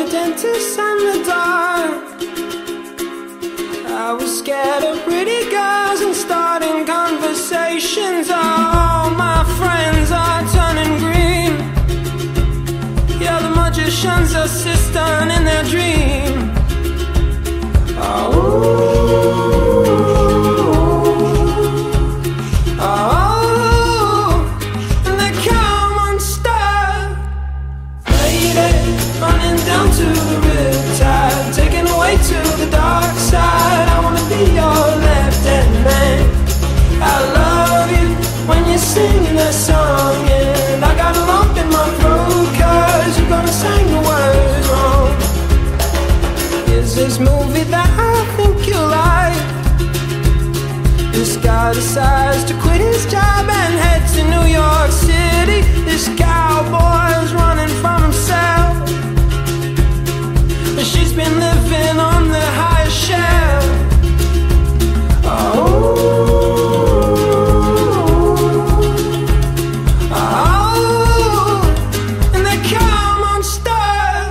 the dentist and the dark. I was scared of pretty girls and starting conversations. All my friends are turning green. Yeah, the magician's assistant in their dream. Running down to the riptide, taken away to the dark side. I wanna be your left-hand man. I love you when you're singing that song, and I got a lump in my throat 'cause you're gonna sing the words wrong. Here's this movie that I think you like. This guy decides to quit his job and head to New York City. This cowboy's running from himself. She's been living on the highest shelf. And they come unstuck.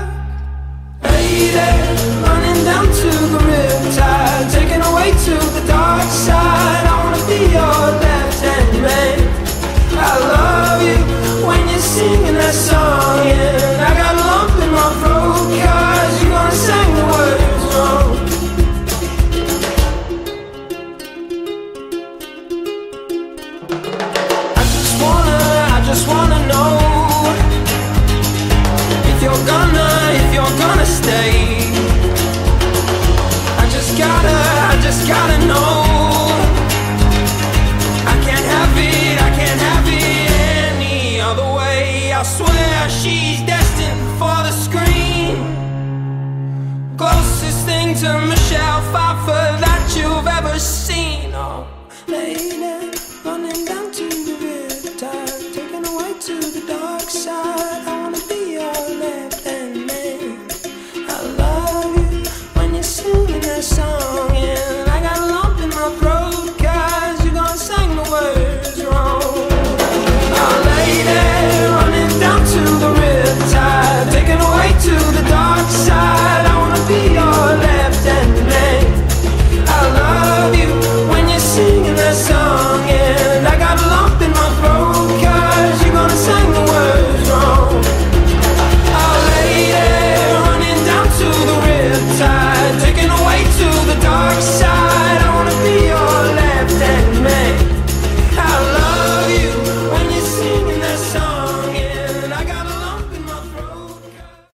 Lady, running down to the riptide, taken away to the dark side. I wanna be your left-hand man. I love you when you're singing that song, and I got a lump in my throat 'cause you're gonna sing the words wrong. I just wanna know if you're gonna stay. I just gotta know. I can't have it any other way. I swear she's destined for the screen. Closest thing to Michelle Pfeiffer that you've ever seen. Oh, lady.